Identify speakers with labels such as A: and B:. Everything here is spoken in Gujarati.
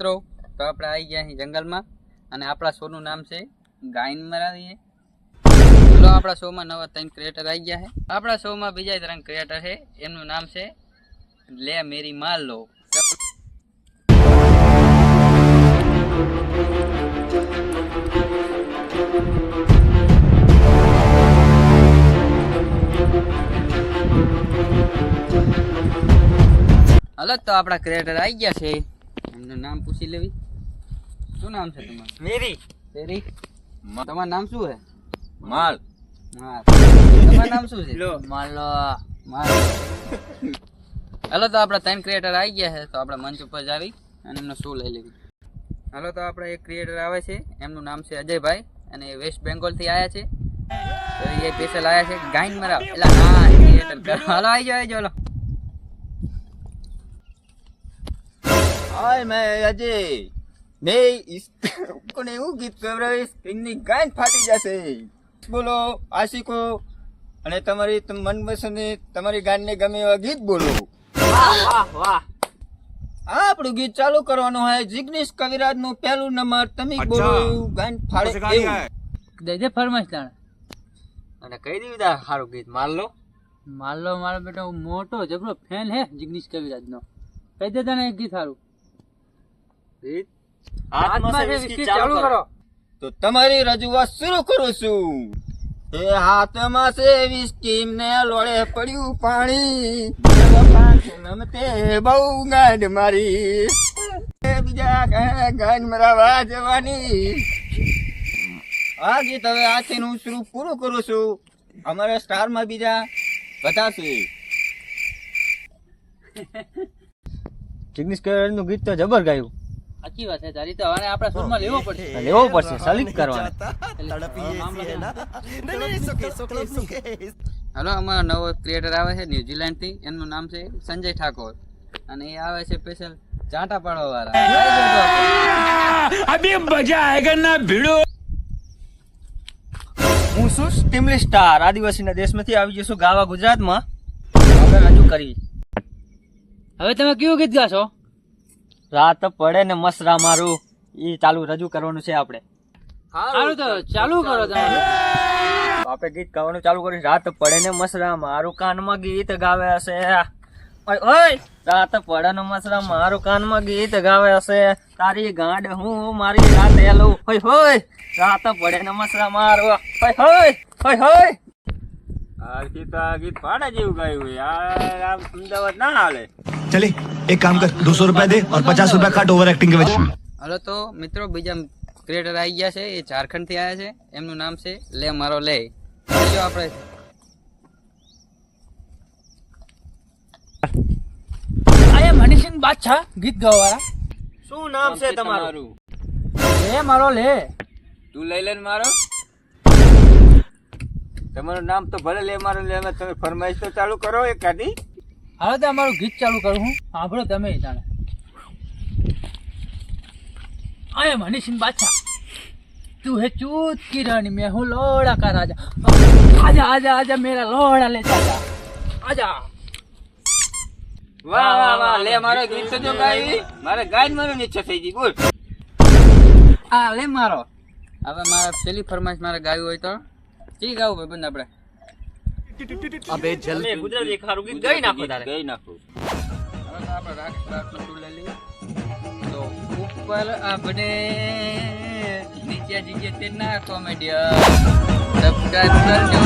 A: મિત્રો, તો આપણે આવી ગયા અહીં જંગલમાં અને આપણા શોનું નામ છે ગાયન મરાવીએ. ચલો, આપણા શોમાં નવા 3 ક્રિએટર આવી ગયા છે. આપણા શોમાં બીજા 3 ક્રિએટર છે, એમનું નામ છે લે મેરી માલ લો. હલો, તો આપણા ક્રિએટર આવી ગયા છે, એમનું નામ પૂછી લેવી. શું નામ છે તમારું?
B: મેરી
A: તેરી. તમારું નામ શું છે?
B: માલ.
A: હા, તમારું નામ શું છે?
B: લો
A: માલો. માલ. હલો, તો આપણા 3 ક્રિએટર આવી ગયા છે, તો આપણે મંચ ઉપર જાવી અને એમનો શો લઈ લેવી. હલો, તો આપણે એક ક્રિએટર આવે છે, એમનું નામ છે અજયભાઈ અને એ વેસ્ટ બેંગોલ થી આવ્યા છે. તો એ સ્પેશિયલ આવ્યા છે ગાયન મરાવ. એટલે હા, ક્રિએટર કરો. હલો, આવી જાઓ, હલો.
B: हाय मैं अजय. मैं इसको ने એવું ગીત ગવરાવીશ એમની ગાયન ફાટી જશે. બોલો આશિકો, અને તમારી મનપસંદ તમારી ગાયનને ગમે એવા ગીત બોલો. વાહ વાહ વાહ. આપણું ગીત ચાલુ કરવાનું હોય. જિગ્નેશ કવિરાજ નું પહેલું નંબર. તમે બોલો એવું ગાયન ફાડે એવું.
A: દેજે ફરમાઈશ તાણ.
B: અને કહી દીધું તા સારું ગીત માલ લો.
A: માલો મારો બેટો મોટો જબરો ફેન હે જિગ્નેશ કવિરાજ નો. કહી દે તને એક ગીત સારું.
B: હાથમાં સે વિસ્કી ચાલુ કરો. તો તમારી રજૂઆત શરૂ કરું છું. એ હાથમાં સે વિસ્કી ને લોળે પડ્યું પાણી. નમતે બહુ ગાંડ મારી. બીજા ગાંડ મરાવા જવાની. આ ગીત હવે આથી હું શરૂ પૂરું કરું છું. અમારા સ્ટારમાં બીજા બધા છે. જિગ્નેશ કવિરાજ નું ગીત તો જબર ગાયું.
A: સાચી વાત છે તારી. તો હવે આપણા સુરમાં લેવો પડશે.
B: લેવો પડશે, સલીટ કરવાનો.
A: હલો, અમારો નવો ક્રિએટર આવે છે ન્યુઝીલેન્ડ થી. એમનું નામ છે સંજય ઠાકોર અને એ આવે છે સ્પેશિયલ ચાટા પાડવા વાળા.
C: અભી મજા આયેગા ના ભીડો.
B: હું છું ટીમલી સ્ટાર. આદિવાસીના દેશમાંથી આવી જશું ગાવા ગુજરાતમાં. હવે રજૂ કરી.
A: હવે તમે કયું ગીત ગાશો?
B: રાત પડે ને મસરા મારું. એ ચાલુ રજૂ કરવાનું છે આપણે.
A: સારું, તો ચાલુ કરો તમે.
B: આપણે ગીત ગાવાનું ચાલુ કરીશ. રાત પડે ને મસરા મારું કાનમાં ગીત ગાવે હશે. ઓય રાત પડે ને મસરા મારું કાનમાં ગીત ગાવે હશે. તારી ગાંડ હું મારી રાતે લઉં. હોય હોય રાત પડે ને મસરા મારું. હોય હોય હોય હોય. આ ગીત પાડા જેવું ગાયું હોય. આ અમદાવાદ ના હાલે.
C: चले एक काम कर 200 रुपया दे और 50 रुपया काट ओवर एक्टिंग के वजह.
A: હલો, તો મિત્રો બીજા ક્રિએટર આવી ગયા છે. એ ઝારખંડ થી આવ્યા છે. એમનું નામ છે લે મારો લે. જો આપણે આયા મનીષિંગ બાદશાહ ગીત ગાવાવાળા.
B: શું નામ છે તમારું?
A: લે મારો લે.
B: તું લઈ લે મારો. તમારું નામ તો ભલે લે મારો લે. તમે ફરમાઈશ તો ચાલુ કરો એક કાઢી.
A: હવે તો અમારું ગીત ચાલુ કરું હું. સાંભળો તમે જાણે. आया मनी सिंह बादशाह, तू है चूत की रानी, मैं हूँ लोड़ा का राजा. आजा आजा आजा मेरा लोड़ा ले जा. आजा.
B: વાહ વાહ વાહ. લે મારો ગીત તો જો ગાઈ. મારે ગાયન મારો ઈચ્છા થઈ ગઈ. બોલ.
A: આ લે મારો. હવે મારે પેલી ફરમાઈશ મારે ગાયું હોય તો ઠીક ગાવું ભાઈ બંધ આપણે.
C: अबे जल्दी
B: ગુજરાતી ખારું ગીત ગાઈ નાખો તારે. ગાઈ નાખો.
A: હવે તો આપણે રાગ ટુ લઈ લઈએ. તો ઉપર આપણે નીચે જઈએ તે ના કોમેડિયન સબસ્ક્રાઇબ કરજો.